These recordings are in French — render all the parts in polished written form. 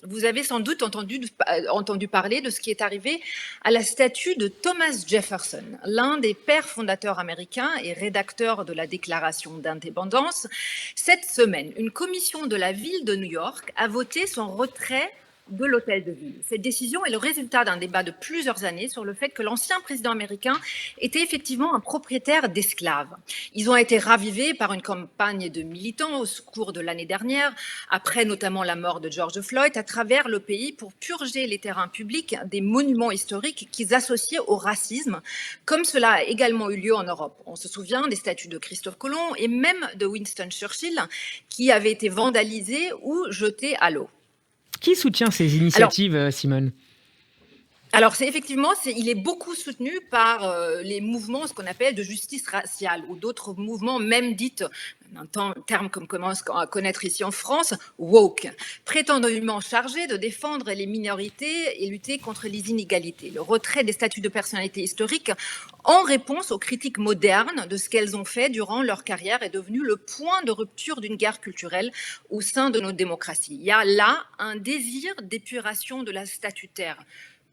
Vous avez sans doute entendu parler de ce qui est arrivé à la statue de Thomas Jefferson, l'un des pères fondateurs américains et rédacteur de la Déclaration d'indépendance. Cette semaine, une commission de la ville de New York a voté son retrait de l'hôtel de ville. Cette décision est le résultat d'un débat de plusieurs années sur le fait que l'ancien président américain était effectivement un propriétaire d'esclaves. Ils ont été ravivés par une campagne de militants au cours de l'année dernière, après notamment la mort de George Floyd, à travers le pays pour purger les terrains publics des monuments historiques qu'ils associaient au racisme, comme cela a également eu lieu en Europe. On se souvient des statues de Christophe Colomb et même de Winston Churchill qui avaient été vandalisées ou jetées à l'eau. Qui soutient ces initiatives, Simone ? Alors, il est beaucoup soutenu par les mouvements, ce qu'on appelle de justice raciale, ou d'autres mouvements, même dites, un terme qu'on commence à connaître ici en France, woke, prétendument chargés de défendre les minorités et lutter contre les inégalités. Le retrait des statuts de personnalité historique, en réponse aux critiques modernes de ce qu'elles ont fait durant leur carrière, est devenu le point de rupture d'une guerre culturelle au sein de nos démocraties. Il y a là un désir d'épuration de la statutaire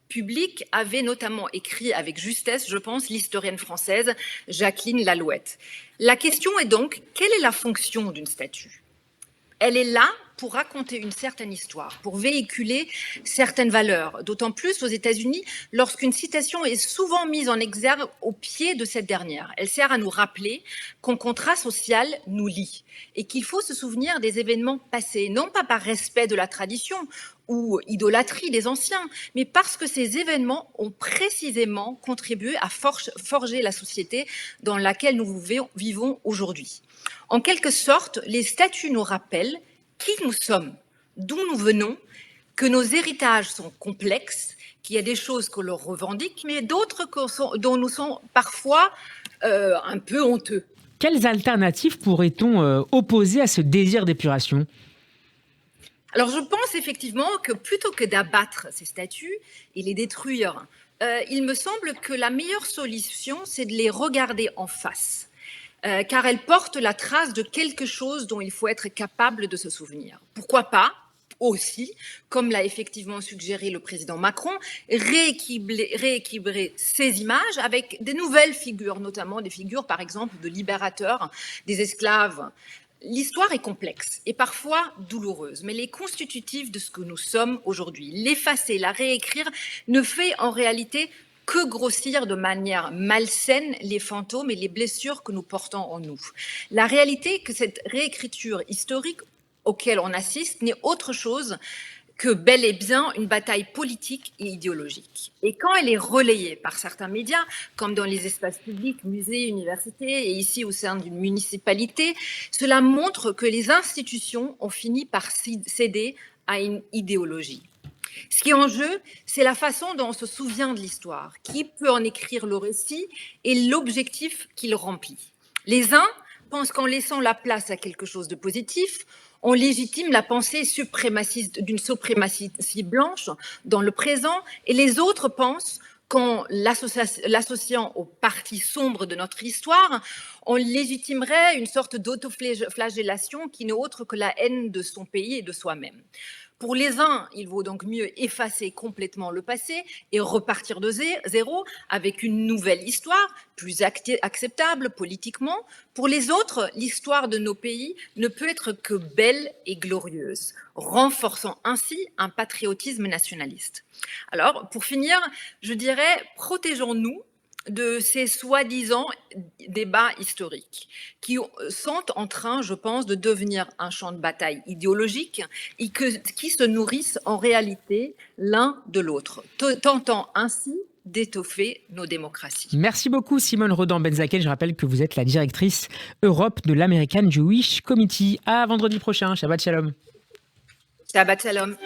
public, avait notamment écrit avec justesse, je pense, l'historienne française Jacqueline Lalouette. La question est donc, quelle est la fonction d'une statue ? Elle est là pour raconter une certaine histoire, pour véhiculer certaines valeurs, d'autant plus aux États-Unis lorsqu'une citation est souvent mise en exergue au pied de cette dernière. Elle sert à nous rappeler qu'un contrat social nous lie et qu'il faut se souvenir des événements passés, non pas par respect de la tradition ou idolâtrie des anciens, mais parce que ces événements ont précisément contribué à forger la société dans laquelle nous vivons aujourd'hui. En quelque sorte, les statuts nous rappellent qui nous sommes, d'où nous venons, que nos héritages sont complexes, qu'il y a des choses que l'on revendique, mais d'autres dont nous sommes parfois un peu honteux. Quelles alternatives pourrait-on opposer à ce désir d'épuration ? Alors, je pense effectivement que plutôt que d'abattre ces statues et les détruire, il me semble que la meilleure solution, c'est de les regarder en face. Car elles portent la trace de quelque chose dont il faut être capable de se souvenir. Pourquoi pas aussi, comme l'a effectivement suggéré le président Macron, rééquilibrer ces images avec des nouvelles figures, notamment des figures, par exemple, de libérateurs des esclaves. L'histoire est complexe et parfois douloureuse, mais elle est constitutive de ce que nous sommes aujourd'hui. L'effacer, la réécrire ne fait en réalité que grossir de manière malsaine les fantômes et les blessures que nous portons en nous. La réalité est que cette réécriture historique auquel on assiste n'est autre chose que bel et bien une bataille politique et idéologique. Et quand elle est relayée par certains médias, comme dans les espaces publics, musées, universités et ici au sein d'une municipalité, cela montre que les institutions ont fini par céder à une idéologie. Ce qui est en jeu, c'est la façon dont on se souvient de l'histoire, qui peut en écrire le récit et l'objectif qu'il remplit. Les uns pensent qu'en laissant la place à quelque chose de positif, on légitime la pensée suprémaciste d'une suprématie blanche dans le présent, et les autres pensent qu'en l'associant aux parties sombres de notre histoire, on légitimerait une sorte d'autoflagellation qui n'est autre que la haine de son pays et de soi-même. Pour les uns, il vaut donc mieux effacer complètement le passé et repartir de zéro avec une nouvelle histoire, plus acceptable politiquement. Pour les autres, l'histoire de nos pays ne peut être que belle et glorieuse, renforçant ainsi un patriotisme nationaliste. Alors, pour finir, je dirais, protégeons-nous de ces soi-disant débats historiques qui sont en train, je pense, de devenir un champ de bataille idéologique et qui se nourrissent en réalité l'un de l'autre, tentant ainsi d'étoffer nos démocraties. Merci beaucoup Simone Rodan-Benzaken. Je rappelle que vous êtes la directrice Europe de l'American Jewish Committee. À vendredi prochain. Shabbat Shalom. Shabbat Shalom.